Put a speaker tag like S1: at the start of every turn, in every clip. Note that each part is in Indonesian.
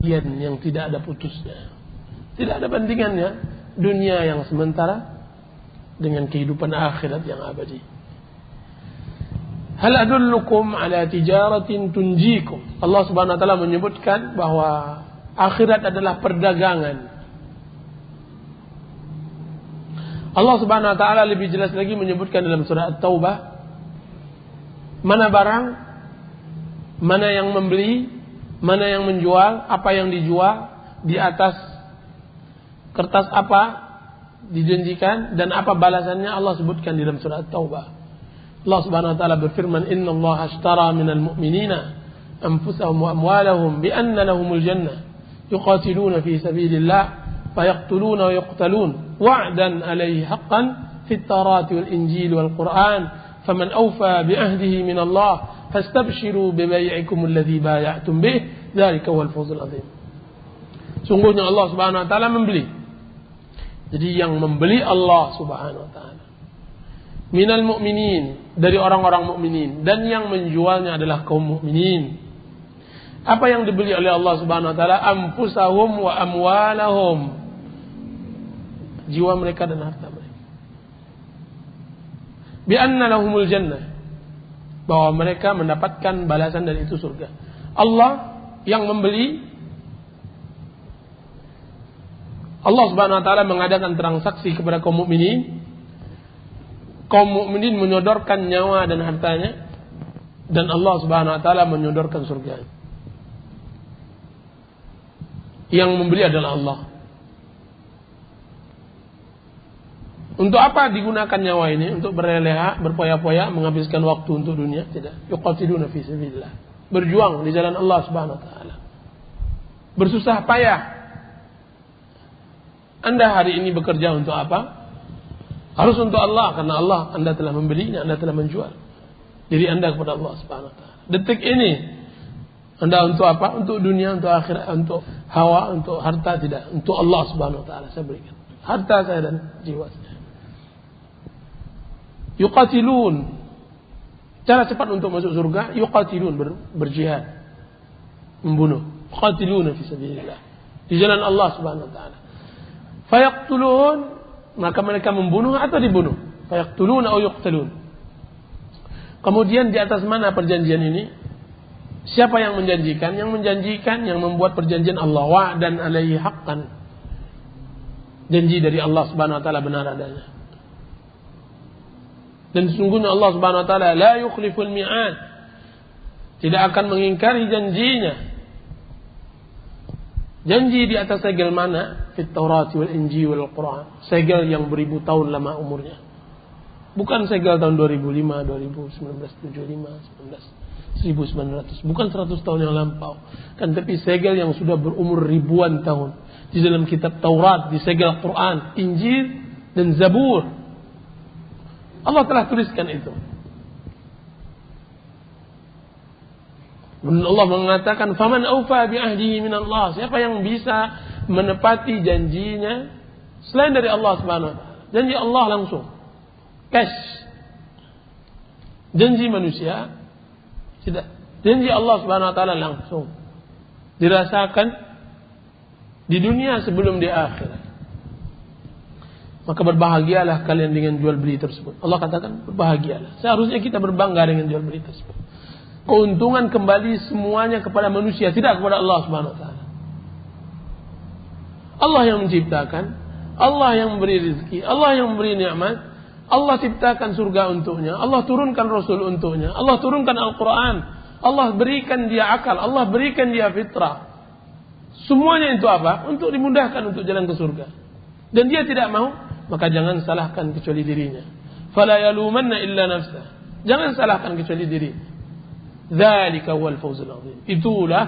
S1: yang tidak ada putusnya. Tidak ada bandingannya dunia yang sementara dengan kehidupan akhirat yang abadi. Hal adullukum ala tijaratin tunjikum. Allah Subhanahu wa taala menyebutkan bahwa akhirat adalah perdagangan. Allah Subhanahu wa taala lebih jelas lagi menyebutkan dalam surah At-Taubah, mana barang, mana yang membeli, mana yang menjual, apa yang dijual, di atas kertas apa dijanjikan dan apa balasannya Allah sebutkan di dalam surah At-Taubah. Allah Subhanahu wa taala berfirman, "Innallaha ashtara minal mu'minina anfusahum wa amwalahum bi anna lahumul jannah yuqatiluna fi sabilillah fayaqtuluna wa yuqtalun wa'dan 'alaihi haqqan fit Taurati wal Injil wal Qur'an faman awfa bi ahdihi min Allah fastabshiru bi bai'ikum alladhi bay'atum bih dzalika wal fawzul 'adzim." Sungguhnya Allah Subhanahu wa taala membeli. Jadi yang membeli Allah Subhanahu wa taala minal mu'minin, dari orang-orang mukminin, dan yang menjualnya adalah kaum mukminin. Apa yang dibeli oleh Allah Subhanahu wa taala? Anfusahum wa amwalahum, jiwa mereka dan harta mereka. Bi anna lahumul jannah, bahwa mereka mendapatkan balasan dari itu surga. Allah yang membeli. Allah Subhanahu wa taala mengadakan transaksi kepada kaum mukminin. Kaum mukminin menyodorkan nyawa dan hartanya, dan Allah Subhanahu wa taala menyodorkan surga. Yang membeli adalah Allah. Untuk apa digunakan nyawa ini? Untuk berleha, berpoya-poya, menghabiskan waktu untuk dunia? Tidak. Yuqatiluna fi sabilillah. Berjuang di jalan Allah Subhanahu wa taala. Bersusah payah. Anda hari ini bekerja untuk apa? Harus untuk Allah, karena Allah, Anda telah membelinya, Anda telah menjual diri Anda kepada Allah Subhanahu wa taala. Detik ini Anda untuk apa? Untuk dunia, untuk akhirat, untuk hawa, untuk harta? Tidak. Untuk Allah Subhanahu wa taala saya berikan harta saya dan jiwa saya. Yuqatilun, cara cepat untuk masuk surga. Yuqatilun, berjihad, membunuh. Yuqatiluna fi sabilillah, di jalan Allah Subhanahu wa taala. Fayaqtulun, maka mereka membunuh atau dibunuh. Fayaqtuluna aw yuqtalun. Kemudian di atas mana perjanjian ini? Siapa yang menjanjikan? Yang menjanjikan, yang membuat perjanjian Allah. Wa'dan 'alaihi haqqan, janji dari Allah Subhanahu wa taala benar adanya. Dan sesungguhnya Allah Subhanahu wa taala la yukhliful mi'ad, tidak akan mengingkari janjinya. Janji di atas segel mana? Fit Taurati wal Injil wal Qur'an. Segel yang beribu tahun lama umurnya. Bukan segel tahun 2005, 2019, 75, 1900. Bukan 100 tahun yang lampau. Kan tapi segel yang sudah berumur ribuan tahun. Di dalam kitab Taurat, di segel Quran, Injil dan Zabur. Allah telah tuliskan itu. Allah mengatakan, "Faman awfa bi ahdihi min Allah." Siapa yang bisa menepati janjinya selain dari Allah Subhanahu wa taala? Janji Allah langsung, cash. Janji manusia tidak. Janji Allah Subhanahu wa taala langsung dirasakan di dunia sebelum di akhirat. Maka berbahagialah kalian dengan jual beli tersebut. Allah katakan berbahagialah. Seharusnya kita berbangga dengan jual beli tersebut. Keuntungan kembali semuanya kepada manusia, tidak kepada Allah Subhanahu wa taala. Allah yang menciptakan, Allah yang memberi rezeki, Allah yang memberi nikmat, Allah ciptakan surga untuknya, Allah turunkan Rasul untuknya, Allah turunkan Al-Quran, Allah berikan dia akal, Allah berikan dia fitrah. Semuanya itu apa? Untuk dimudahkan untuk jalan ke surga. Dan dia tidak mau, maka jangan salahkan kecuali dirinya. Fala yalumanna illa nafsah. Jangan salahkan kecuali diri. Dzalika huwal fawzul 'adzim. Itulah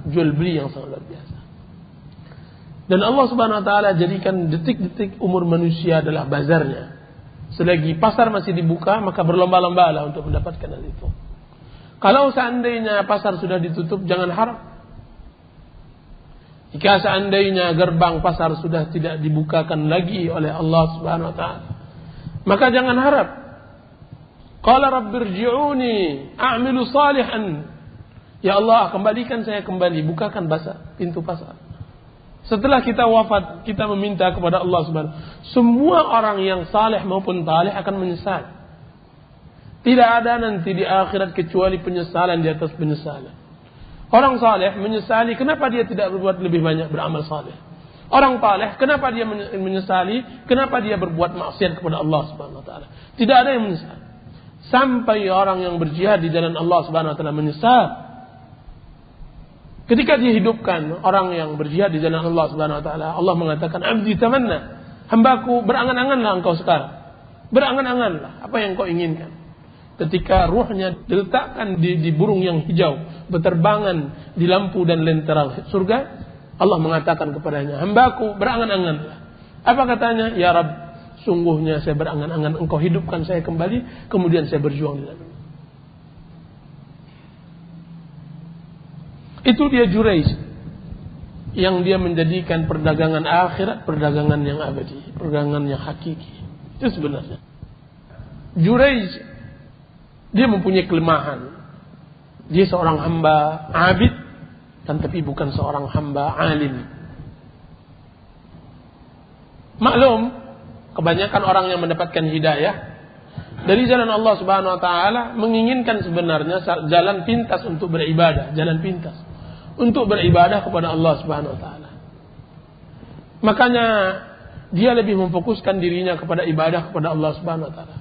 S1: jual beli yang sangat luar biasa. Dan Allah Subhanahu wa taala jadikan detik-detik umur manusia adalah bazarnya. Selagi pasar masih dibuka, maka berlomba-lombalah untuk mendapatkan hal itu. Kalau seandainya pasar sudah ditutup, jangan harap. Jika seandainya gerbang pasar sudah tidak dibukakan lagi oleh Allah Subhanahu wa taala, maka jangan harap. Qala rabbirji'uni a'malu salihan Ya Allah, kembalikan saya kembali, bukakan pintu pasar. Setelah kita wafat, kita meminta kepada Allah Subhanahu. Semua orang yang saleh maupun taleh akan menyesal. Tidak ada nanti di akhirat kecuali penyesalan di atas penyesalan. Orang saleh menyesali kenapa dia tidak berbuat lebih banyak beramal saleh. Orang taleh kenapa dia menyesali kenapa dia berbuat maksiat kepada Allah Subhanahu wa taala. Tidak ada yang menyesal. Sampai orang yang berjihad di jalan Allah Subhanahu wa taala menyesal. Ketika dihidupkan orang yang berjihad di jalan Allah Subhanahu wa taala, Allah mengatakan, "Abdi tamanna." Hambaku, berangan-anganlah engkau sekarang. Berangan-anganlah apa yang kau inginkan. Ketika ruhnya diletakkan di burung yang hijau, berterbangan di lampu dan lentera surga, Allah mengatakan kepadanya, "Hambaku, berangan-anganlah." Apa katanya? "Ya Rabb, sungguhnya saya berangan-angan engkau hidupkan saya kembali, kemudian saya berjuang di dalam." Itu dia Juraij, yang dia menjadikan perdagangan akhirat perdagangan yang abadi, perdagangan yang hakiki. Itu sebenarnya Juraij, dia mempunyai kelemahan. Dia seorang hamba abid, dan tapi bukan seorang hamba alim. Maklum, kebanyakan orang yang mendapatkan hidayah dari jalan Allah Subhanahu wa taala menginginkan sebenarnya jalan pintas untuk beribadah, jalan pintas untuk beribadah kepada Allah Subhanahu wa taala. Makanya dia lebih memfokuskan dirinya kepada ibadah kepada Allah Subhanahu wa taala.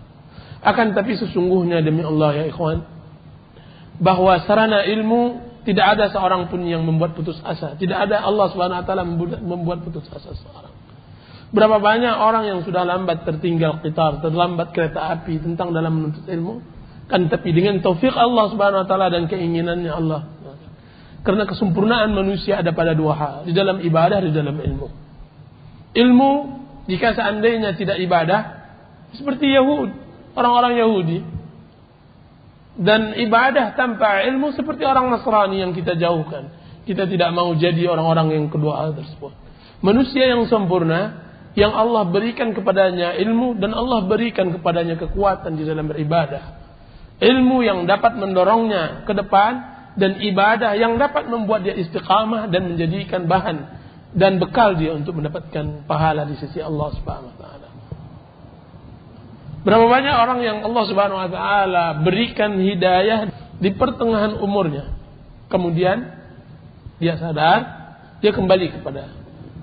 S1: Akan tapi sesungguhnya demi Allah ya ikhwan, bahwa sarana ilmu tidak ada seorang pun yang membuat putus asa. Tidak ada Allah Subhanahu wa taala membuat putus asa seorang. Berapa banyak orang yang sudah lambat tertinggal qitar, terlambat kereta api tentang dalam menuntut ilmu, kan tapi dengan taufik Allah Subhanahu wa taala dan keinginannya Allah. Karena kesempurnaan manusia ada pada dua hal, di dalam ibadah, di dalam ilmu. Ilmu, jika seandainya tidak ibadah, seperti orang-orang Yahudi. Dan ibadah tanpa ilmu seperti orang Nasrani yang kita jauhkan. Kita tidak mau jadi orang-orang yang kedua hal tersebut. Manusia yang sempurna, yang Allah berikan kepadanya ilmu dan Allah berikan kepadanya kekuatan di dalam beribadah. Ilmu yang dapat mendorongnya ke depan, dan ibadah yang dapat membuat dia istiqamah dan menjadikan bahan dan bekal dia untuk mendapatkan pahala di sisi Allah Subhanahu wa taala. Berapa banyak orang yang Allah Subhanahu wa taala berikan hidayah di pertengahan umurnya. Kemudian dia sadar, dia kembali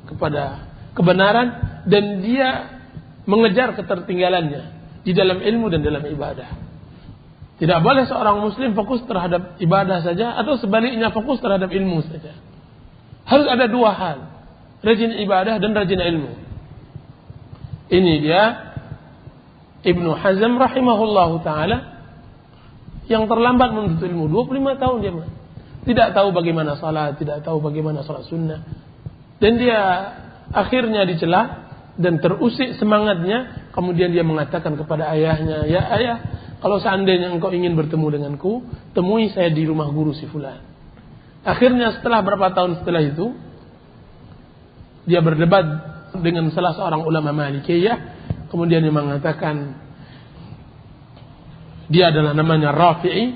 S1: kepada kebenaran dan dia mengejar ketertinggalannya di dalam ilmu dan dalam ibadah. Tidak boleh seorang muslim fokus terhadap ibadah saja atau sebaliknya fokus terhadap ilmu saja. Harus ada dua hal, rajin ibadah dan rajin ilmu. Ini dia Ibnu Hazm rahimahullahu taala yang terlambat menuntut ilmu, 25 tahun dia tidak tahu bagaimana salat, tidak tahu bagaimana salat sunnah. Dan dia akhirnya dicela dan terusik semangatnya, kemudian dia mengatakan kepada ayahnya, "Ya ayah, kalau seandainya engkau ingin bertemu denganku, temui saya di rumah guru si fulan." Akhirnya setelah berapa tahun setelah itu, dia berdebat dengan salah seorang ulama Malikiyah. Kemudian dia mengatakan, dia adalah namanya Rafi'i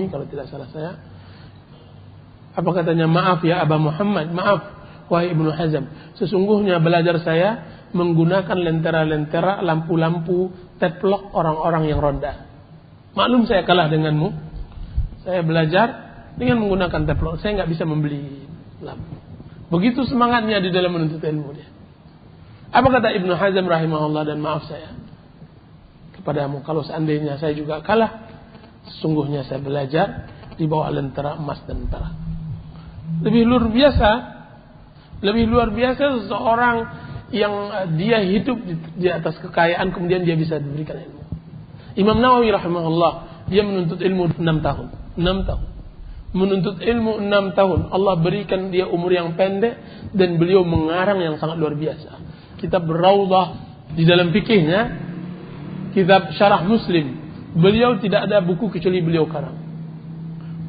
S1: kalau tidak salah saya. Apa katanya? "Maaf ya Aba Muhammad, maaf wahai Ibnu Hazm, sesungguhnya belajar saya menggunakan lentera-lentera, lampu-lampu, teplok orang-orang yang ronda. Maklum saya kalah denganmu. Saya belajar dengan menggunakan teplok. Saya nggak bisa membeli lampu." Begitu semangatnya di dalam menuntut ilmu dia. Apa kata Ibnu Hazm rahimahullah, dan maaf saya kepadamu, kalau seandainya saya juga kalah, sesungguhnya saya belajar di bawah lentera emas dan perak. Lebih luar biasa seseorang yang dia hidup di atas kekayaan, kemudian dia bisa diberikan ilmu. Imam Nawawi rahimahullah, dia menuntut ilmu 6 tahun. Menuntut ilmu 6 tahun. Allah berikan dia umur yang pendek dan beliau mengarang yang sangat luar biasa. Kitab Rawdah di dalam fikihnya, kitab Syarah Muslim, beliau tidak ada buku kecuali beliau karang.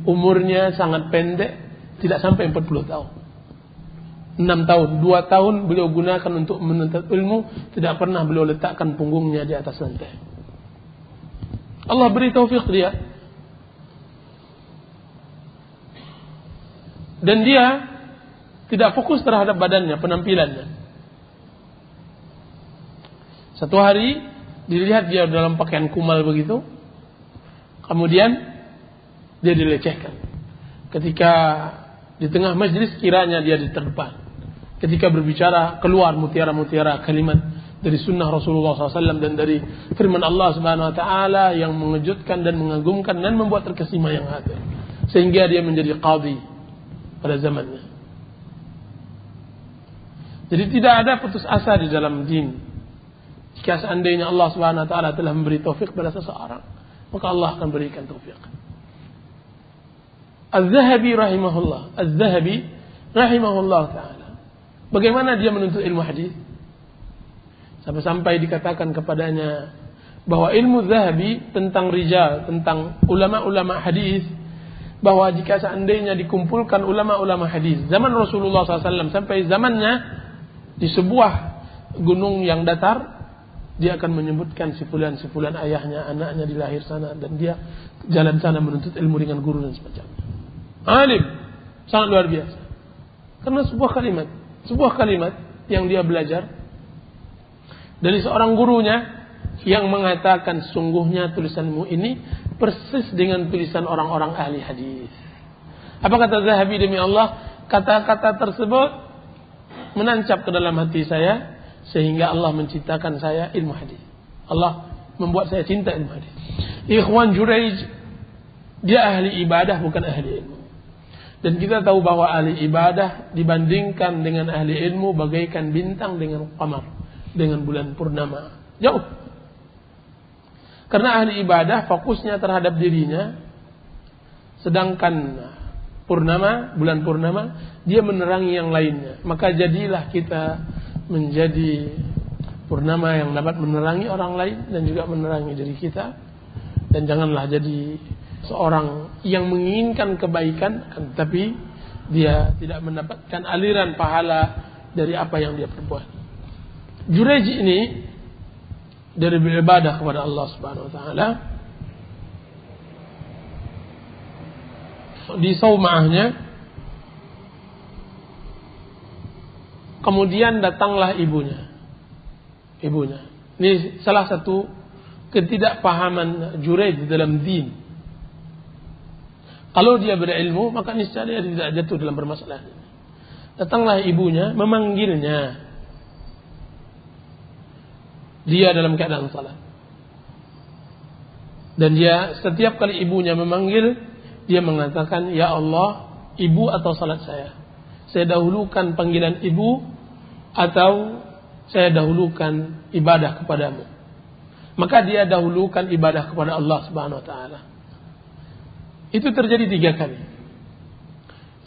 S1: Umurnya sangat pendek, tidak sampai 40 tahun. 6 tahun, 2 tahun beliau gunakan untuk menuntut ilmu, tidak pernah beliau letakkan punggungnya di atas lantai. Allah beri taufik dia. Dan dia tidak fokus terhadap badannya, penampilannya. Satu hari dilihat dia dalam pakaian kumal begitu, kemudian dia dilecehkan. Ketika di tengah majelis kiranya dia di terdepan. Ketika berbicara keluar mutiara-mutiara kalimat dari sunnah Rasulullah SAW dan dari firman Allah Subhanahu Wa Taala yang mengejutkan dan mengagumkan dan membuat terkesima yang hadir. Sehingga dia menjadi qadhi pada zamannya. Jadi tidak ada putus asa di dalam din. Jika seandainya Allah Subhanahu Wa Taala telah memberi taufik pada seseorang, maka Allah akan berikan taufik. Az-Zahabi rahimahullah taala. Bagaimana dia menuntut ilmu hadis? Sampai-sampai dikatakan kepadanya bahwa ilmu Zahabi tentang rijal, tentang ulama-ulama hadis, bahwa jika seandainya dikumpulkan ulama-ulama hadis zaman Rasulullah SAW sampai zamannya di sebuah gunung yang datar, dia akan menyebutkan si fulan ayahnya, anaknya dilahir sana, dan dia jalan sana menuntut ilmu dengan guru dan semacamnya. Alim, sangat luar biasa. Karena sebuah kalimat yang dia belajar dari seorang gurunya yang mengatakan sungguhnya tulisanmu ini persis dengan tulisan orang-orang ahli hadis. Apa kata Zahabi? Demi Allah, kata-kata tersebut menancap ke dalam hati saya sehingga Allah menciptakan saya ilmu hadis. Allah membuat saya cinta ilmu hadis. Ikhwan Juraij, dia ahli ibadah bukan ahli ilmu. Dan kita tahu bahwa ahli ibadah dibandingkan dengan ahli ilmu bagaikan bintang dengan qamar, dengan bulan purnama. Jauh. Karena ahli ibadah fokusnya terhadap dirinya, sedangkan bulan purnama, dia menerangi yang lainnya. Maka jadilah kita menjadi purnama yang dapat menerangi orang lain dan juga menerangi diri kita. Dan janganlah jadi seorang yang menginginkan kebaikan, tapi dia tidak mendapatkan aliran pahala dari apa yang dia perbuat. Juraij ini dari beribadah kepada Allah Subhanahu Wa Taala di saumahnya, kemudian datanglah ibunya. Ini salah satu ketidakpahaman Juraij dalam din. Kalau dia berilmu, maka niscaya dia tidak jatuh dalam permasalahan. Datanglah ibunya memanggilnya. Dia dalam keadaan salat. Dan dia setiap kali ibunya memanggil, dia mengatakan, ya Allah, ibu atau salat saya. Saya dahulukan panggilan ibu atau saya dahulukan ibadah kepadamu. Maka dia dahulukan ibadah kepada Allah Subhanahu Wa Taala. Itu terjadi 3 kali.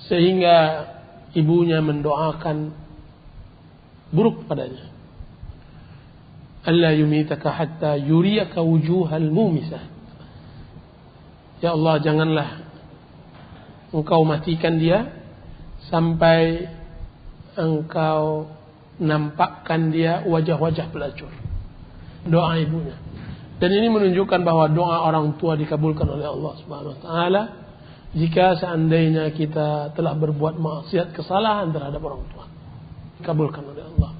S1: Sehingga ibunya mendoakan buruk padanya. Allah yumitaka hatta yuriyaka wujuhal mumisah. Ya Allah, janganlah engkau matikan dia sampai engkau nampakkan dia wajah-wajah pelacur. Doa ibunya. Dan ini menunjukkan bahwa doa orang tua dikabulkan oleh Allah Subhanahu Wa Taala jika seandainya kita telah berbuat maksiat, kesalahan terhadap orang tua, dikabulkan oleh Allah.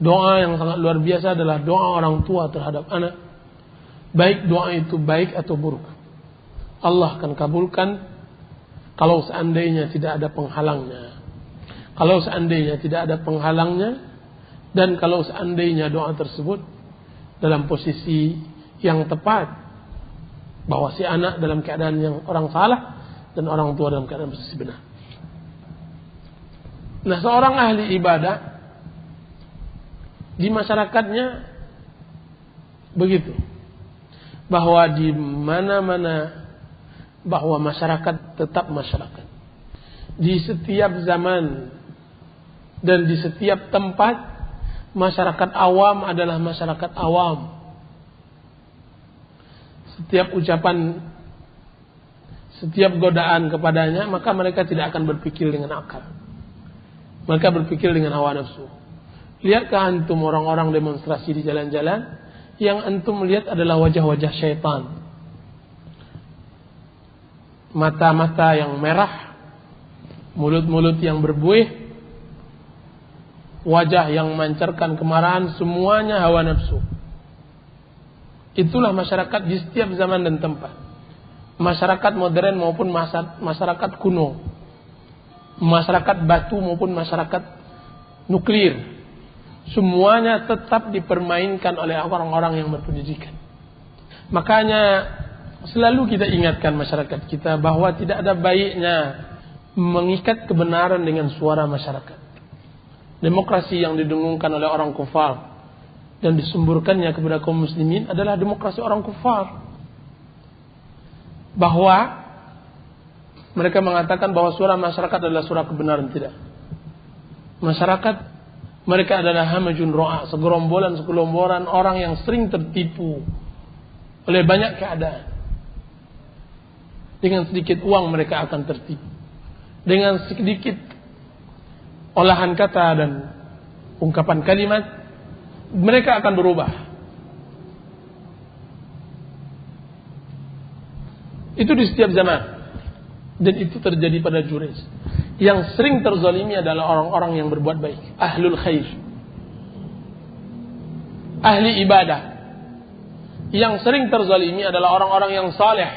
S1: Doa yang sangat luar biasa adalah doa orang tua terhadap anak. Baik doa itu baik atau buruk, Allah akan kabulkan kalau seandainya tidak ada penghalangnya. Kalau seandainya tidak ada penghalangnya, dan kalau seandainya doa tersebut dalam posisi yang tepat, bahwa si anak dalam keadaan yang orang salah dan orang tua dalam keadaan posisi benar. Nah, seorang ahli ibadah di masyarakatnya begitu, bahwa di mana-mana, bahwa masyarakat tetap masyarakat. Di setiap zaman dan di setiap tempat, masyarakat awam adalah masyarakat awam. Setiap ucapan, setiap godaan kepadanya, maka mereka tidak akan berpikir dengan akal. Mereka berpikir dengan hawa nafsu. Lihatkah antum orang-orang demonstrasi di jalan-jalan, yang antum lihat adalah wajah-wajah syaitan. Mata-mata yang merah, mulut-mulut yang berbuih, wajah yang memancarkan kemarahan, semuanya hawa nafsu. Itulah masyarakat di setiap zaman dan tempat. Masyarakat modern maupun masyarakat kuno, masyarakat batu maupun masyarakat nuklir, semuanya tetap dipermainkan oleh orang-orang yang berpendidikan. Makanya selalu kita ingatkan masyarakat kita bahwa tidak ada baiknya mengikat kebenaran dengan suara masyarakat. Demokrasi yang didengungkan oleh orang kufar dan disemburkannya kepada kaum muslimin adalah demokrasi orang kufar. Bahwa mereka mengatakan bahwa suara masyarakat adalah suara kebenaran. Tidak. Masyarakat mereka adalah hamajun ro'a, segerombolan orang yang sering tertipu oleh banyak keadaan. Dengan sedikit uang mereka akan tertipu. Dengan sedikit olahan kata dan ungkapan kalimat mereka akan berubah. Itu di setiap zaman. Dan itu terjadi pada Jurayj. Yang sering terzalimi adalah orang-orang yang berbuat baik, ahlul khair, ahli ibadah. Yang sering terzalimi adalah orang-orang yang saleh,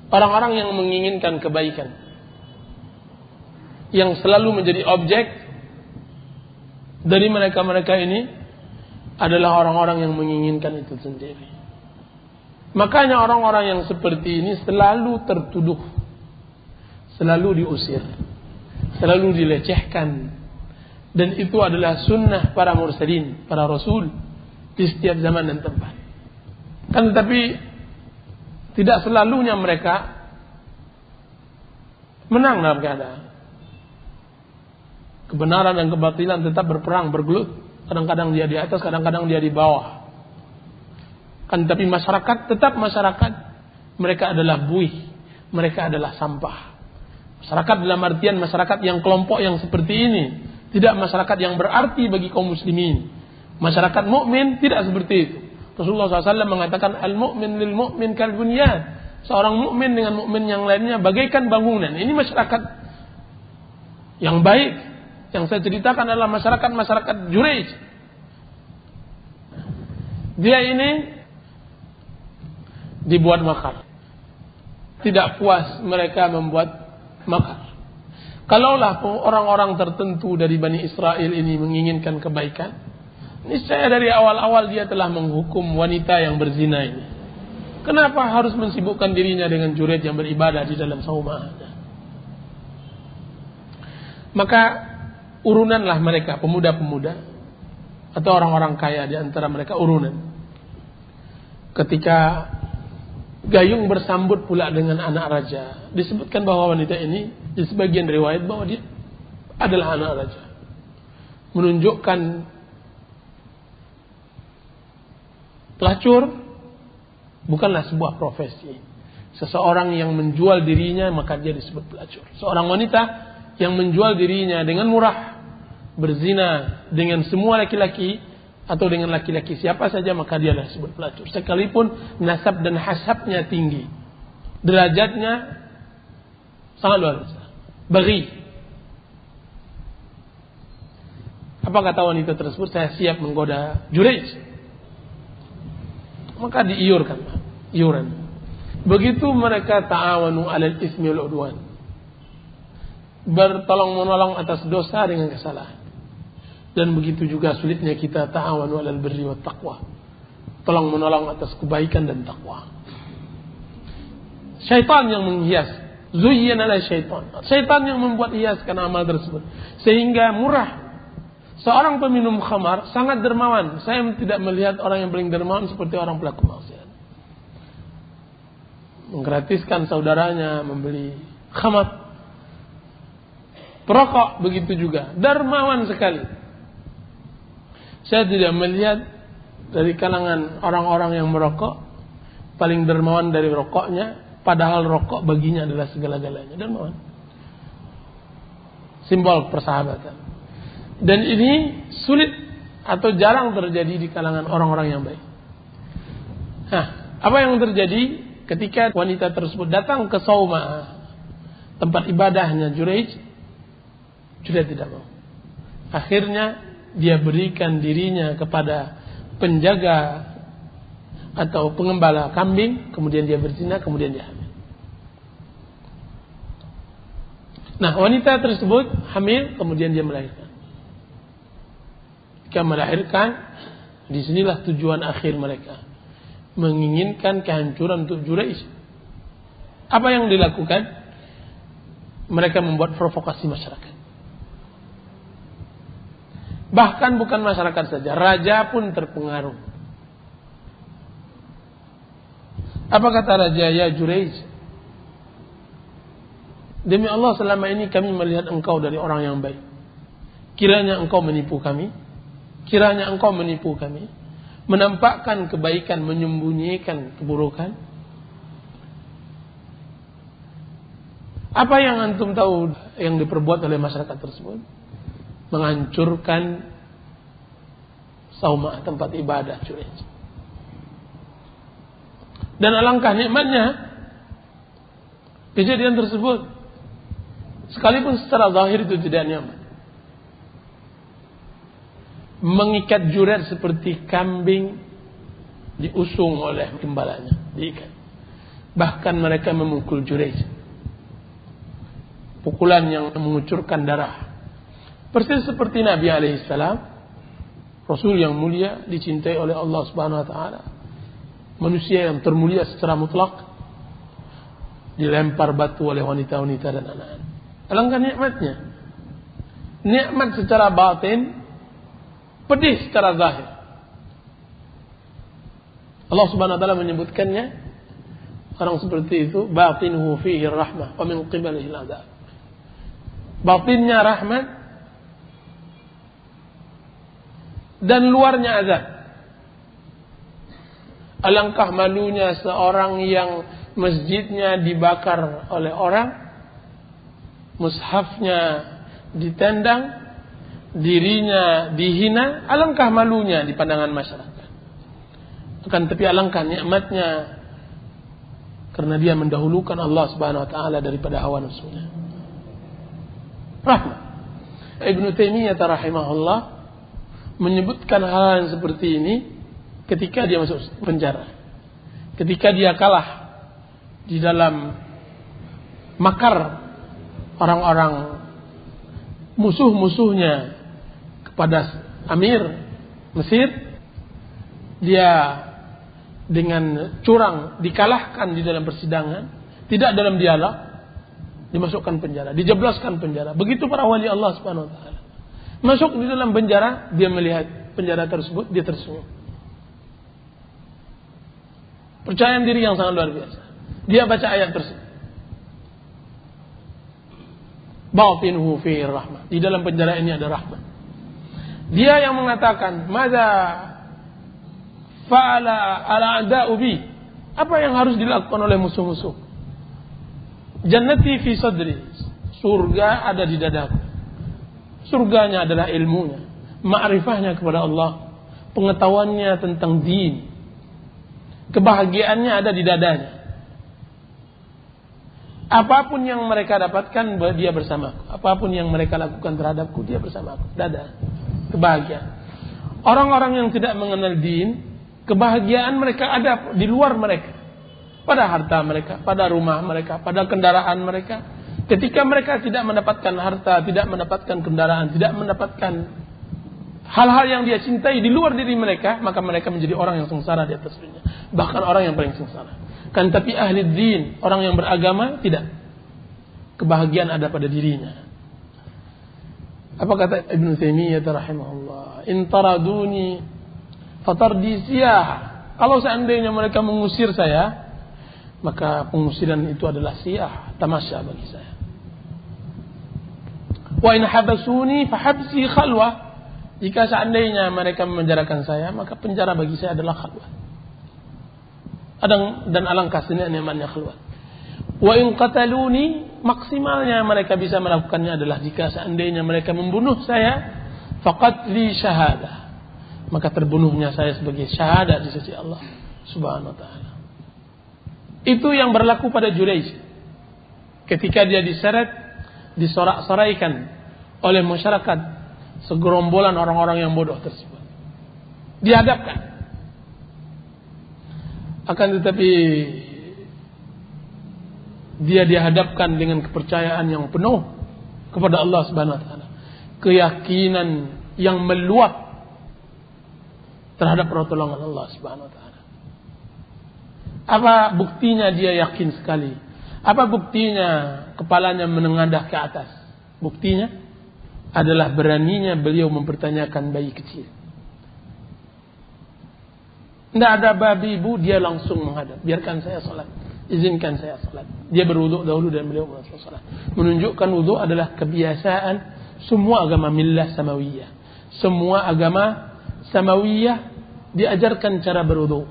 S1: orang-orang yang menginginkan kebaikan, yang selalu menjadi objek dari mereka-mereka ini adalah orang-orang yang menginginkan itu sendiri. Makanya orang-orang yang seperti ini selalu tertuduh, selalu diusir, selalu dilecehkan. Dan itu adalah sunnah para mursalin, para rasul di setiap zaman dan tempat. Kan tetapi tidak selalunya mereka menang dalam keadaan. Kebenaran dan kebatilan tetap berperang, bergelut. Kadang-kadang dia di atas, kadang-kadang dia di bawah. Kan tapi masyarakat tetap masyarakat. Mereka adalah buih, mereka adalah sampah. Masyarakat dalam artian masyarakat yang kelompok yang seperti ini, tidak masyarakat yang berarti bagi kaum muslimin. Masyarakat mukmin tidak seperti itu. Rasulullah SAW mengatakan al-mu'min lil mu'min kal bunyan. Seorang mukmin dengan mukmin yang lainnya bagaikan bangunan. Ini masyarakat yang baik. Yang saya ceritakan adalah masyarakat Jurayj. Dia ini dibuat makar. Tidak puas mereka membuat makar. Kalaulah orang-orang tertentu dari Bani Israel ini menginginkan kebaikan, niscaya dari awal-awal dia telah menghukum wanita yang berzina ini. Kenapa harus mensibukkan dirinya dengan Jurayj yang beribadah di dalam saumah? Maka urunanlah mereka, pemuda-pemuda atau orang-orang kaya di antara mereka urunan. Ketika gayung bersambut pula dengan anak raja, disebutkan bahwa wanita ini di sebagian riwayat bahwa dia adalah anak raja. Menunjukkan pelacur bukanlah sebuah profesi. Seseorang yang menjual dirinya maka dia disebut pelacur. Seorang wanita yang menjual dirinya dengan murah, berzina dengan semua laki-laki atau dengan laki-laki siapa saja maka dia adalah disebut pelacur. Sekalipun nasab dan hasabnya tinggi, derajatnya sangat luar biasa. Baghi. Apa kata wanita tersebut? Saya siap menggoda Jurayj. Maka diiurkan, iuran. Begitu mereka ta'awanu 'alal itsmi wal 'udwan, bertolong-menolong atas dosa dengan kesalahan. Dan begitu juga sulitnya kita ta'awanu 'alal birri wat taqwa, tolong-menolong atas kebaikan dan takwa. Syaitan yang menghias, zuyyana lil syaitan. Syaitan yang membuat hiaskan amal tersebut sehingga murah. Seorang peminum khamar sangat dermawan. Saya tidak melihat orang yang paling dermawan seperti orang pelaku maksiat. Menggratiskan saudaranya membeli khamar. Perokok begitu juga, dermawan sekali. Saya tidak melihat dari kalangan orang-orang yang merokok paling dermawan dari rokoknya, padahal rokok baginya adalah segala-galanya. Dermawan. Simbol persahabatan. Dan ini sulit atau jarang terjadi di kalangan orang-orang yang baik. Nah, apa yang terjadi ketika wanita tersebut datang ke saumah tempat ibadahnya Juraij tidak mau. Akhirnya dia berikan dirinya kepada penjaga atau pengembala kambing, kemudian dia berzina, kemudian dia hamil. Nah, wanita tersebut hamil, kemudian dia melahirkan. Ketika melahirkan, disinilah tujuan akhir mereka, menginginkan kehancuran untuk Juraij. Apa yang dilakukan? Mereka membuat provokasi masyarakat. Bahkan bukan masyarakat saja, raja pun terpengaruh. Apa kata raja? Ya Juraij, demi Allah selama ini kami melihat engkau dari orang yang baik. Kiranya engkau menipu kami. Kiranya engkau menipu kami. Menampakkan kebaikan, menyembunyikan keburukan. Apa yang antum tahu yang diperbuat oleh masyarakat tersebut? Menghancurkan saumah, tempat ibadah Juraij. Dan alangkah nikmatnya kejadian tersebut, sekalipun secara zahir itu tidak nyaman. Mengikat Juraij seperti kambing diusung oleh gembalanya, diikat. Bahkan mereka memukul Juraij, pukulan yang mengucurkan darah. Persis seperti Nabi alaihissalam, Rasul yang mulia, dicintai oleh Allah Subhanahu wa taala, manusia yang termulia secara mutlak, dilempar batu oleh wanita-wanita dan anak-anak. Alangkah nikmatnya. Nikmat secara batin, pedih secara zahir. Allah Subhanahu wa taala menyebutkannya, orang seperti itu batinuhu fihi rahmah wa min qibalihi al-'adzab. Batinnya rahmat dan luarnya azab. Alangkah malunya seorang yang masjidnya dibakar oleh orang, mushafnya ditendang, dirinya dihina. Alangkah malunya di pandangan masyarakat. Akan tapi alangkah nikmatnya karena dia mendahulukan Allah Subhanahu wa taala daripada hawa nafsunya. Rahmat. Ibnu Taimiyah rahimahullah menyebutkan hal yang seperti ini ketika dia masuk penjara. Ketika dia kalah di dalam makar orang-orang musuh-musuhnya kepada Amir Mesir, dia dengan curang dikalahkan di dalam persidangan, tidak dalam dialog, dimasukkan penjara, dijebloskan penjara. Begitu para wali Allah Subhanahu wa taala. Masuk di dalam penjara, dia melihat penjara tersebut, dia tersenyum. Percayaan diri yang sangat luar biasa. Dia baca ayat tersebut. Batinuhu fihi rahmah. Di dalam penjara ini ada rahmat. Dia yang mengatakan, "Madza fa'ala al-a'da'u bi?" Apa yang harus dilakukan oleh musuh-musuh? Jannati fi sadri. Surga ada di dadaku. Surganya adalah ilmunya, ma'rifahnya kepada Allah, pengetahuannya tentang din. Kebahagiaannya ada di dadanya. Apapun yang mereka dapatkan, dia bersamaku. Apapun yang mereka lakukan terhadapku, dia bersamaku. Dada, kebahagiaan. Orang-orang yang tidak mengenal din, kebahagiaan mereka ada di luar mereka. Pada harta mereka, pada rumah mereka, pada kendaraan mereka. Ketika mereka tidak mendapatkan harta, tidak mendapatkan kendaraan, tidak mendapatkan hal-hal yang dia cintai di luar diri mereka, maka mereka menjadi orang yang sengsara di atas dunia. Bahkan orang yang paling sengsara. Kan tapi ahli din, orang yang beragama, tidak. Kebahagiaan ada pada dirinya. Apa kata Ibnu Taimiyah rahimahullah? In taraduni fatardi siyah. Kalau seandainya mereka mengusir saya, maka pengusiran itu adalah siyah, tamasya bagi saya. Wa in habasuni fahabsi khalwah. Jika seandainya mereka memenjarakan saya, maka penjara bagi saya adalah khalwah. Dan alangkah nikmatnya khalwah. Wa in qataluni, maksimalnya mereka bisa melakukannya adalah jika seandainya mereka membunuh saya, faqatli syahadah. Maka terbunuhnya saya sebagai syahadat di sisi Allah Subhanahu wa taala. Itu yang berlaku pada Juraij. ketika dia diseret, disorak-soraikan oleh masyarakat segerombolan orang-orang yang bodoh tersebut, dihadapkan. Akan tetapi dia dihadapkan dengan kepercayaan yang penuh kepada Allah Subhanahu wa taala, keyakinan yang meluap terhadap pertolongan Allah Subhanahu wa taala. Apa buktinya dia yakin sekali? Apa buktinya kepalanya menengadah ke atas? Buktinya adalah beraninya beliau mempertanyakan bayi kecil. Tidak ada babi ibu, dia langsung menghadap. Biarkan saya salat, izinkan saya salat. Dia berwudu dahulu dan beliau langsung salat. Menunjukkan wudu adalah kebiasaan semua agama millah samawiyah. Semua agama samawiyah diajarkan cara berwudu.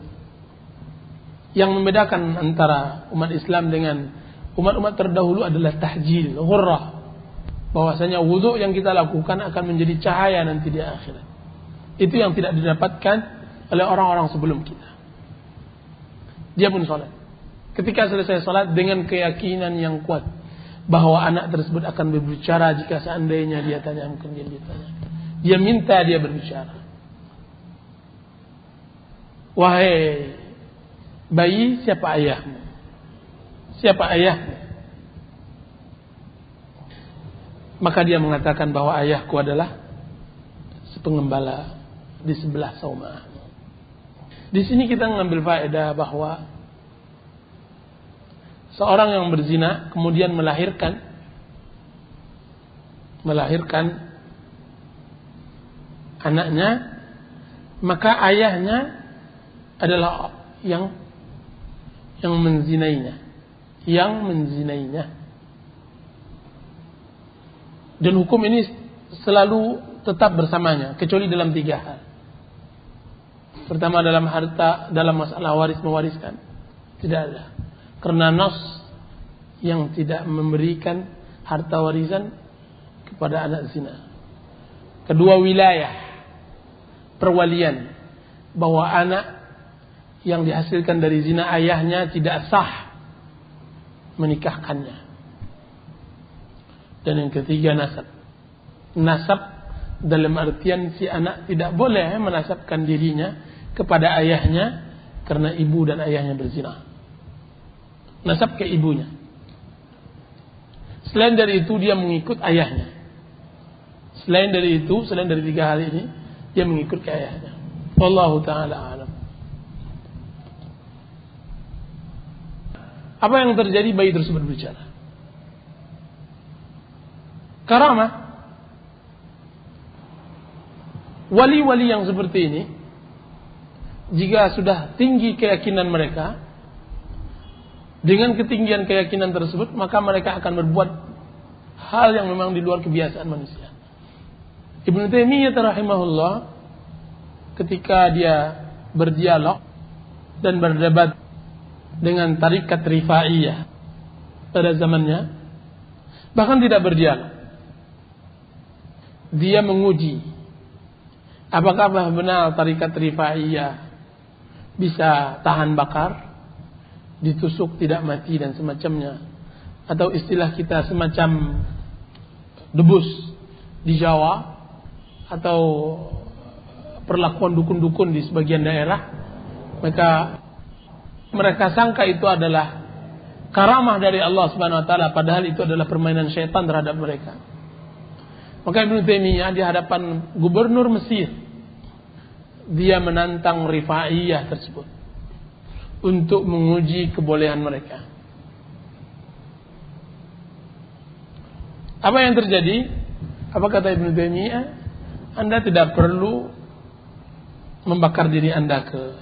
S1: Yang membedakan antara umat Islam dengan umat-umat terdahulu adalah tahjil, ghurrah. Bahwasanya wudu yang kita lakukan akan menjadi cahaya nanti di akhirat. Itu yang tidak didapatkan oleh orang-orang sebelum kita. Dia pun salat. Ketika selesai salat dengan keyakinan yang kuat bahwa anak tersebut akan berbicara jika seandainya dia tanya, mungkin dia tanya. Dia minta dia berbicara. Wahai bayi, siapa ayahmu? Siapa ayahmu? Maka dia mengatakan bahwa ayahku adalah sepengembala di sebelah saumah. Di sini kita mengambil faedah bahwa seorang yang berzina kemudian melahirkan anaknya, maka ayahnya adalah yang menzinainya, dan hukum ini selalu tetap bersamanya kecuali dalam 3 hal. Pertama, dalam harta, dalam masalah waris mewariskan tidak ada, karena nas yang tidak memberikan harta warisan kepada anak zina. Kedua, wilayah, perwalian, bahwa anak yang dihasilkan dari zina ayahnya tidak sah menikahkannya. Dan yang ketiga, nasab dalam artian si anak tidak boleh menasabkan dirinya kepada ayahnya karena ibu dan ayahnya berzina. Nasab ke ibunya. Selain dari itu dia mengikut ayahnya. Selain dari 3 hal ini dia mengikut ke ayahnya. Wallahu ta'ala alam. Apa yang terjadi bayi tersebut berbicara? Karamah. Wali-wali yang seperti ini, jika sudah tinggi keyakinan mereka, dengan ketinggian keyakinan tersebut, maka mereka akan berbuat hal yang memang di luar kebiasaan manusia. Ibnu Taimiyah rahimahullah, ketika dia berdialog dan berdebat dengan tarikat Rifaiyah pada zamannya, bahkan tidak berdialog, dia menguji apakah benar tarikat Rifaiyah bisa tahan bakar, ditusuk tidak mati dan semacamnya, atau istilah kita semacam debus di Jawa, atau perlakuan dukun-dukun di sebagian daerah. Maka mereka sangka itu adalah karamah dari Allah Subhanahu wa taala, padahal itu adalah permainan syaitan terhadap mereka. Maka Ibnu Taimiyah di hadapan gubernur Mesir, dia menantang Rifaiyah tersebut untuk menguji kebolehan mereka. Apa yang terjadi? Apa kata Ibnu Taimiyah? Anda tidak perlu membakar diri Anda ke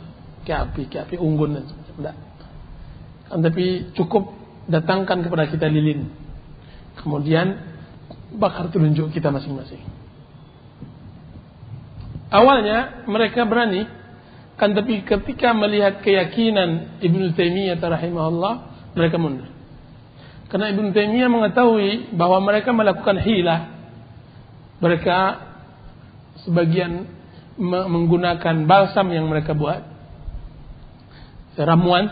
S1: api unggun dan sebagainya. Tapi cukup datangkan kepada kita lilin, kemudian bakar telunjuk kita masing-masing. Awalnya mereka berani, kan, tapi ketika melihat keyakinan Ibnu Taimiyah rahimahullah, mereka mundur. Karena Ibnu Taimiyah mengetahui bahwa mereka melakukan hilah. Mereka sebagian menggunakan balsam yang mereka buat, ramuan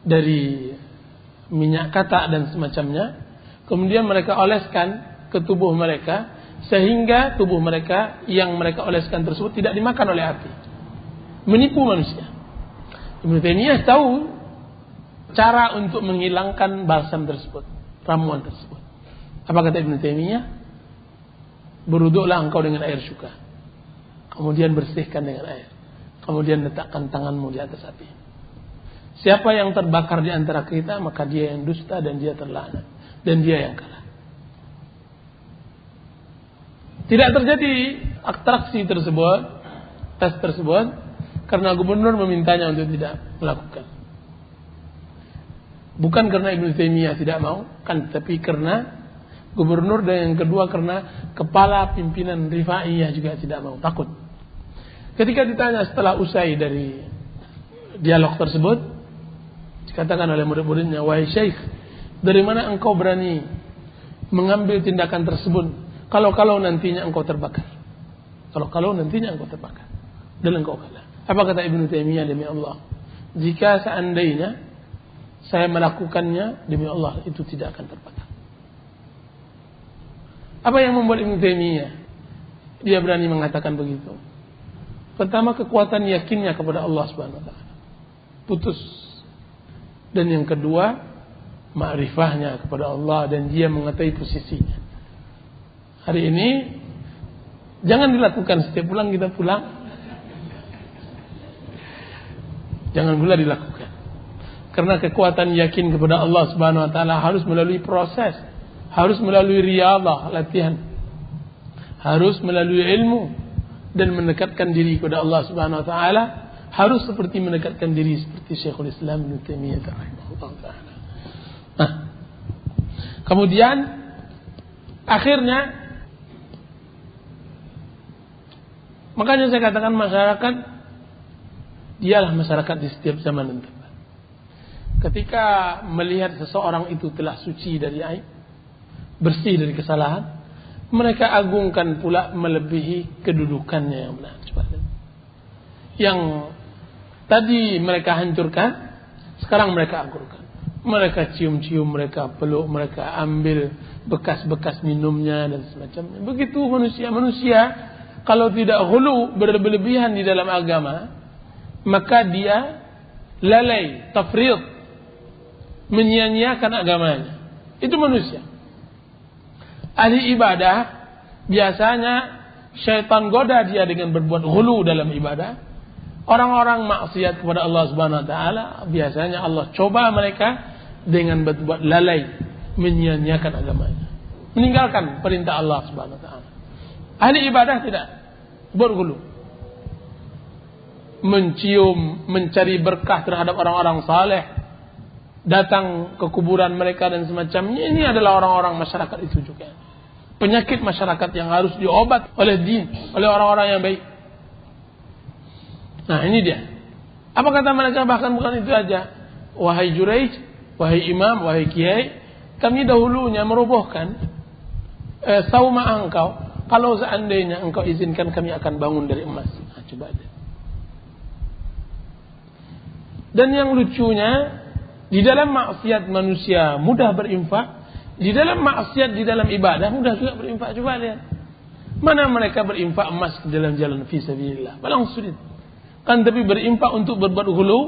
S1: dari minyak katak dan semacamnya, kemudian mereka oleskan ke tubuh mereka, sehingga tubuh mereka yang mereka oleskan tersebut tidak dimakan oleh api. Menipu manusia. Ibnu Taimiyah tahu cara untuk menghilangkan balsam tersebut, ramuan tersebut. Apa kata Ibnu Taimiyah? Berwuduklah engkau dengan air syuka, kemudian bersihkan dengan air, kemudian letakkan tanganmu di atas api. Siapa yang terbakar di antara kita, maka dia yang dusta dan dia terlaknat, dan dia yang kalah. Tidak terjadi atraksi tersebut, tes tersebut, karena gubernur memintanya untuk tidak melakukan. Bukan karena Ibnu Taimiyah tidak mau, kan, tapi karena gubernur, dan yang kedua karena kepala pimpinan Rifaiyah juga tidak mau, takut. Ketika ditanya setelah usai dari dialog tersebut, dikatakan oleh murid-muridnya, wahai Syekh, dari mana engkau berani mengambil tindakan tersebut kalau nantinya engkau terbakar? Kalau nantinya engkau terbakar dan engkau kalah. Apa kata Ibnu Taimiyah? Demi Allah, jika seandainya saya melakukannya, demi Allah itu tidak akan terbakar. Apa yang membuat Ibnu Taimiyah dia berani mengatakan begitu? Pertama, kekuatan yakinnya kepada Allah Subhanahu wa taala. Putus. Dan yang kedua, ma'rifahnya kepada Allah dan dia mengetahui posisinya. Hari ini jangan dilakukan setiap pulang kita pulang. Jangan pula dilakukan. Karena kekuatan yakin kepada Allah Subhanahu wa taala harus melalui proses, harus melalui riyadhah, latihan. Harus melalui ilmu dan mendekatkan diri kepada Allah Subhanahu wa taala, harus seperti mendekatkan diri seperti Syekhul Islam Ibnu Taimiyah rahimahullah taala. Nah, kemudian akhirnya, makanya saya katakan masyarakat dialah masyarakat di setiap zaman dan tempat. Ketika melihat seseorang itu telah suci dari aib, bersih dari kesalahan, mereka agungkan pula melebihi kedudukannya yang benar. Yang tadi mereka hancurkan, sekarang mereka agungkan. Mereka cium-cium, mereka peluk, mereka ambil bekas-bekas minumnya dan semacamnya. Begitu manusia kalau tidak hulu, berlebihan di dalam agama, maka dia lalai, tafrid, menyia-nyiakan agamanya. Itu manusia. Ahli ibadah biasanya syaitan goda dia dengan berbuat hulu dalam ibadah. Orang-orang maksiat kepada Allah Subhanahu wa taala biasanya Allah coba mereka dengan berbuat lalai, menyia-nyiakan agamanya, meninggalkan perintah Allah Subhanahu wa taala. Ahli ibadah tidak berhulu, mencium, mencari berkah terhadap orang-orang saleh, datang ke kuburan mereka dan semacamnya. Ini adalah orang-orang masyarakat itu juga. Penyakit masyarakat yang harus diobat oleh din, oleh orang-orang yang baik. Nah, ini dia. Apa kata mereka? Bahkan bukan itu aja. Wahai Juraij, wahai imam, wahai kiai, kami dahulunya merobohkan sauma engkau. Kalau seandainya engkau izinkan, kami akan bangun dari emas. Nah, coba aja. Dan yang lucunya, di dalam maksiat manusia mudah berinfak, di dalam maksiat, di dalam ibadah mudah juga berinfak. Coba lihat. Mana mereka berinfak emas ke dalam jalan fi sabilillah? Paling sulit. Kan tapi berinfak untuk berbuat hulu,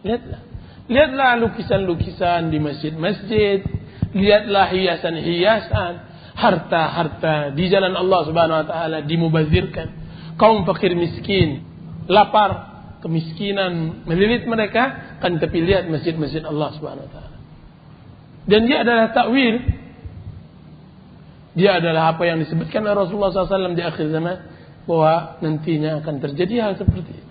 S1: lihatlah. Lihatlah lukisan-lukisan di masjid-masjid, lihatlah hiasan-hiasan, harta-harta di jalan Allah Subhanahu wa taala dimubazirkan. Kaum fakir miskin, lapar, kemiskinan melilit mereka, kan tapi lihat masjid-masjid Allah Subhanahu wa taala. Dan dia adalah takwil. Dia adalah apa yang disebutkan oleh Rasulullah SAW di akhir zaman, bahwa nantinya akan terjadi hal seperti itu.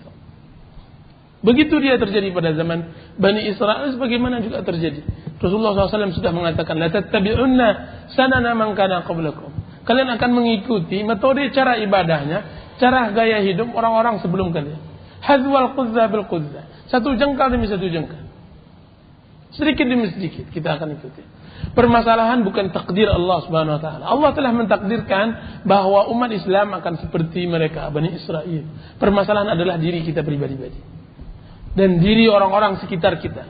S1: Begitu dia terjadi pada zaman Bani Israel, sebagaimana juga terjadi. Rasulullah SAW sudah mengatakan, la tattabi'unna sanana man kana qablakum. Kalian akan mengikuti metode cara ibadahnya, cara gaya hidup orang-orang sebelum kalian. Hadwal qudza bil qudza. Satu jengkal demi satu jengkal. Sedikit demi sedikit kita akan ikuti. Permasalahan bukan takdir Allah Subhanahu wa taala. Allah telah mentakdirkan bahwa umat Islam akan seperti mereka, Bani Israel. Permasalahan adalah diri kita pribadi-pribadi dan diri orang-orang sekitar kita.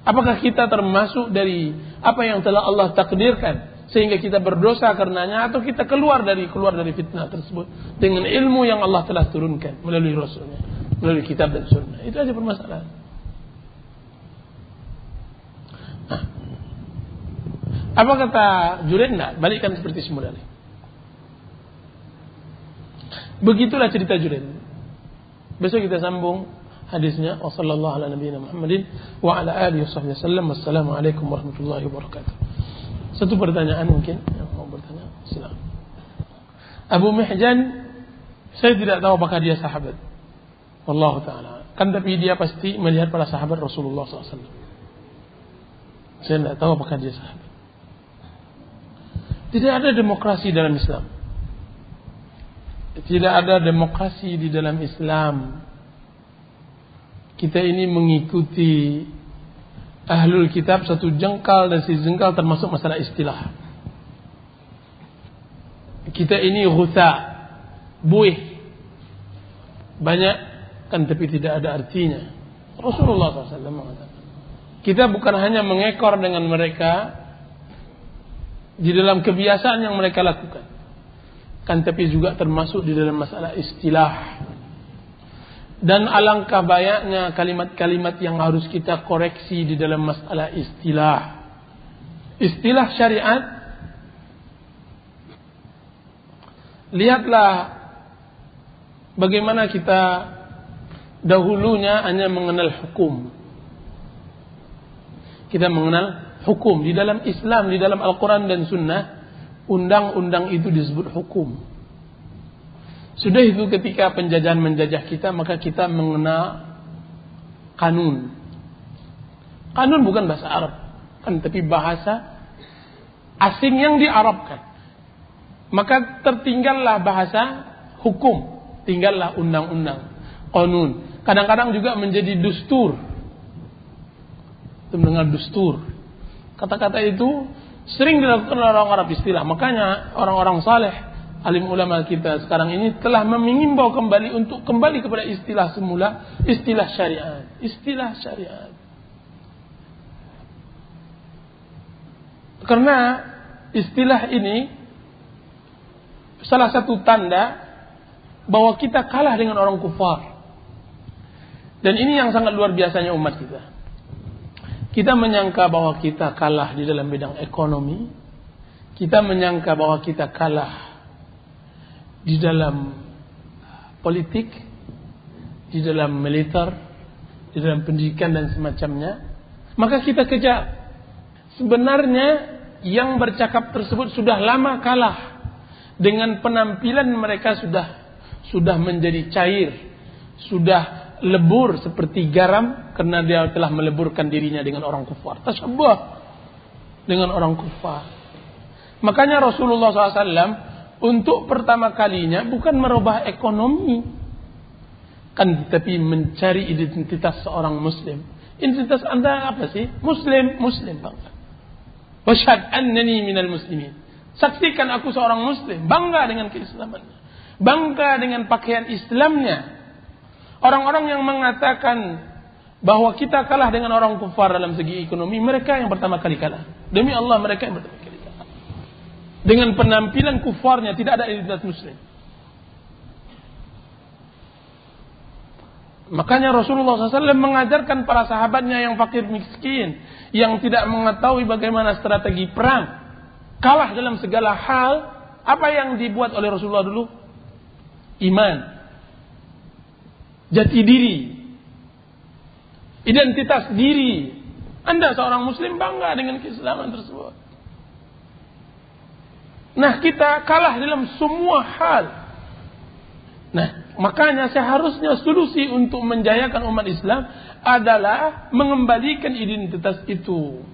S1: Apakah kita termasuk dari apa yang telah Allah takdirkan sehingga kita berdosa karenanya, atau kita keluar dari fitnah tersebut dengan ilmu yang Allah telah turunkan melalui Rasulnya, melalui kitab dan sunnah. Itu aja permasalahan. Nah, apa kata Junaid? Balikkan seperti semula. Begitulah cerita Junaid. Besok kita sambung hadisnya. Wassallallahu ala nabiyina Muhammadin wa ala alihi wasallam. Wassalamualaikum warahmatullahi wabarakatuh. Satu pertanyaan mungkin yang mau bertanya. Silakan. Abu Mihjan, saya tidak tahu apakah dia sahabat. Wallahu taala. Kan tapi dia pasti melihat para sahabat Rasulullah SAW. Saya tidak tahu apakah dia sahabat. Tidak ada demokrasi dalam Islam. Tidak ada demokrasi di dalam Islam. Kita ini mengikuti ahlul kitab satu jengkal dan sejengkal termasuk masalah istilah. Kita ini ghutha, buih, banyak kan tapi tidak ada artinya. Rasulullah SAW mengatakan, kita bukan hanya mengekor dengan mereka di dalam kebiasaan yang mereka lakukan, kan tapi juga termasuk di dalam masalah istilah. Dan alangkah banyaknya kalimat-kalimat yang harus kita koreksi di dalam masalah istilah. Istilah syariat, lihatlah bagaimana kita dahulunya hanya mengenal hukum. Kita mengenal hukum di dalam Islam, di dalam Al-Quran dan Sunnah, undang-undang itu disebut hukum. Sudah itu ketika penjajahan menjajah kita, maka kita mengenal kanun. Kanun bukan bahasa Arab, kan, tapi bahasa asing yang diarabkan. Maka tertinggallah bahasa hukum, tinggallah undang-undang, kanun. Kadang-kadang juga menjadi dustur. Itu mendengar dustur. Kata-kata itu sering dilakukan oleh orang Arab istilah. Makanya orang-orang saleh, alim ulama kita sekarang ini telah mengimbau kembali untuk kembali kepada istilah semula, istilah syariat. Istilah syariat. Karena istilah ini salah satu tanda bahwa kita kalah dengan orang kufar. Dan ini yang sangat luar biasanya umat kita. Kita menyangka bahwa kita kalah di dalam bidang ekonomi. Kita menyangka bahwa kita kalah di dalam politik, di dalam militer, di dalam pendidikan dan semacamnya. Maka kita kejar. Sebenarnya yang bercakap tersebut sudah lama kalah. Dengan penampilan mereka sudah menjadi cair, sudah lebur seperti garam karena dia telah meleburkan dirinya dengan orang kufar. Tasyabbuh dengan orang kufar. Makanya Rasulullah SAW untuk pertama kalinya bukan merubah ekonomi, kan, tapi mencari identitas seorang Muslim. Identitas anda apa sih? Muslim bangga. Wasyhad annani minal muslimin. Saksikan aku seorang Muslim, bangga dengan keislamannya, bangga dengan pakaian Islamnya. Orang-orang yang mengatakan bahwa kita kalah dengan orang kufar dalam segi ekonomi, mereka yang pertama kali kalah. Demi Allah, mereka yang pertama kali kalah. Dengan penampilan kufarnya, tidak ada identitas Muslim. Makanya Rasulullah SAW mengajarkan para sahabatnya yang fakir miskin, yang tidak mengetahui bagaimana strategi perang, kalah dalam segala hal. Apa yang dibuat oleh Rasulullah dulu? Iman, jati diri, identitas diri. Anda seorang Muslim bangga dengan keislaman tersebut. Nah, kita kalah dalam semua hal. Nah, makanya seharusnya solusi untuk menjayakan umat Islam adalah mengembalikan identitas itu.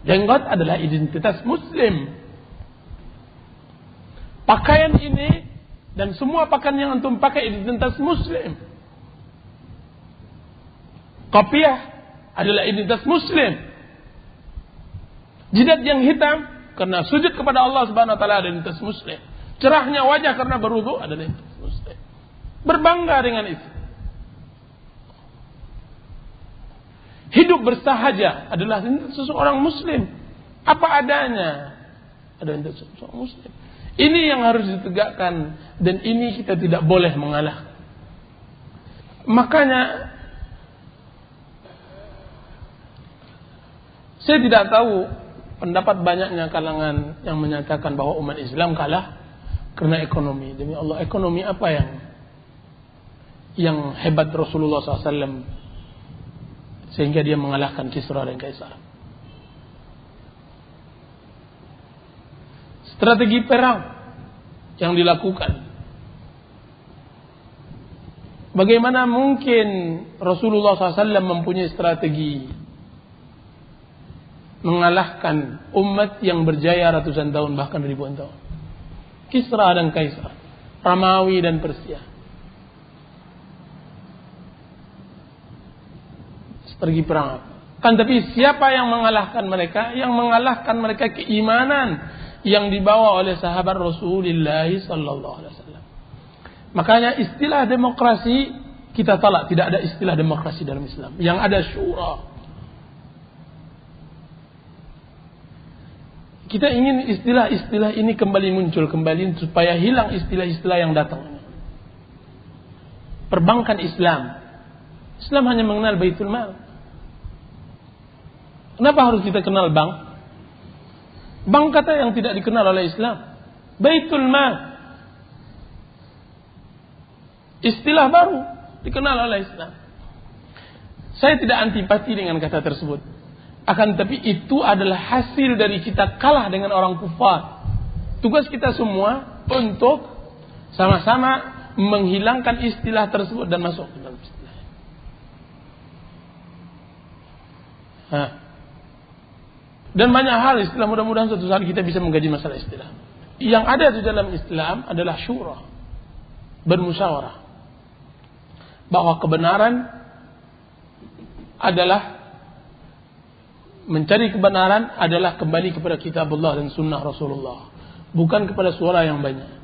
S1: Jenggot adalah identitas Muslim. Pakaian ini dan semua pakaian yang antum pakai identitas Muslim. Kopiah adalah identitas Muslim. Jidat yang hitam karena sujud kepada Allah Subhanahu wa taala adalah identitas Muslim. Cerahnya wajah karena berwudu adalah identitas Muslim. Berbangga dengan itu. Hidup bersahaja adalah seseorang muslim. Apa adanya. Ada untuk seseorang muslim. Ini yang harus ditegakkan. Dan ini kita tidak boleh mengalah. Makanya saya tidak tahu pendapat banyaknya kalangan yang menyatakan bahwa umat Islam kalah karena ekonomi. Demi Allah, ekonomi apa yang hebat Rasulullah SAW sehingga dia mengalahkan Kisra dan Kaisar? Strategi perang yang dilakukan. Bagaimana mungkin Rasulullah SAW mempunyai strategi mengalahkan umat yang berjaya ratusan tahun bahkan ribuan tahun? Kisra dan Kaisar, Romawi dan Persia. Strategi perang. Kan tapi siapa yang mengalahkan mereka? Yang mengalahkan mereka keimanan yang dibawa oleh sahabat Rasulullah sallallahu alaihi wasallam. Makanya istilah demokrasi kita tolak, tidak ada istilah demokrasi dalam Islam. Yang ada syura. Kita ingin istilah-istilah ini kembali muncul kembali supaya hilang istilah-istilah yang datang. Perbankan Islam. Islam hanya mengenal Baitul Mal. Kenapa harus kita kenal bank? Bank kata yang tidak dikenal oleh Islam. Baitul Mal. Istilah baru dikenal oleh Islam. Saya tidak antipati dengan kata tersebut. Akan tapi itu adalah hasil dari kita kalah dengan orang kufar. Tugas kita semua untuk sama-sama menghilangkan istilah tersebut dan masuk ke dalam istilah. Dan banyak hal istilah, mudah-mudahan suatu saat kita bisa mengkaji masalah istilah. Yang ada di dalam Islam adalah syura, bermusyawarah. Bahwa kebenaran adalah mencari kebenaran adalah kembali kepada kitabullah dan sunnah Rasulullah, bukan kepada suara yang banyak.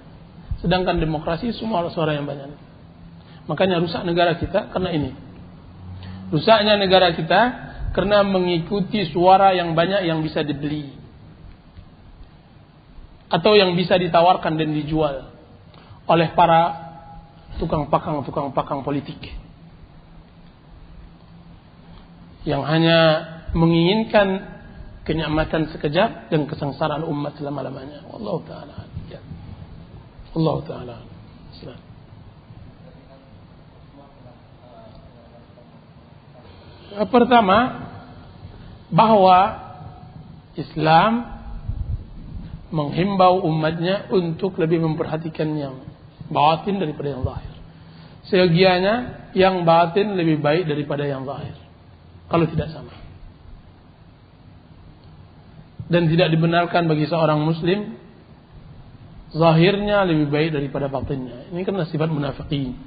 S1: Sedangkan demokrasi semua suara yang banyak. Makanya rusak negara kita karena ini. Rusaknya negara kita karena mengikuti suara yang banyak yang bisa dibeli atau yang bisa ditawarkan dan dijual oleh para tukang pakang politik yang hanya menginginkan kenyamanan sekejap dan kesengsaraan umat selama-lamanya. Allah Ta'ala. Ya. Allah Ta'ala. Pertama, bahwa Islam menghimbau umatnya untuk lebih memperhatikan yang batin daripada yang zahir. Seyogianya yang batin lebih baik daripada yang zahir, kalau tidak sama. Dan tidak dibenarkan bagi seorang muslim zahirnya lebih baik daripada batinnya. Ini karena sifat munafiqin.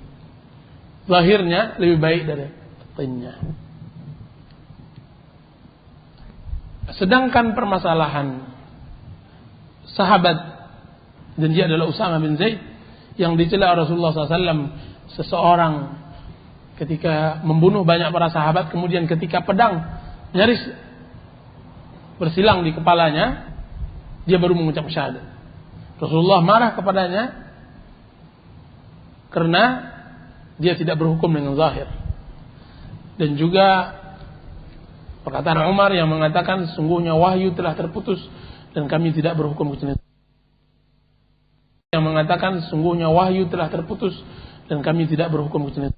S1: Zahirnya lebih baik dari batinnya. Sedangkan permasalahan sahabat, dan dia adalah Usama bin Zaid, yang dicela Rasulullah SAW, seseorang ketika membunuh banyak para sahabat, kemudian ketika pedang nyaris bersilang di kepalanya, dia baru mengucap syahadat. Rasulullah marah kepadanya karena dia tidak berhukum dengan zahir. Dan juga perkataan Umar yang mengatakan sungguhnya wahyu telah terputus dan kami tidak berhukum kecuali. Yang mengatakan sungguhnya wahyu telah terputus dan kami tidak berhukum kecuali.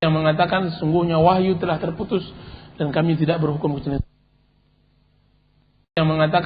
S1: Yang mengatakan sungguhnya wahyu telah terputus dan kami tidak berhukum kecuali. Yang mengatakan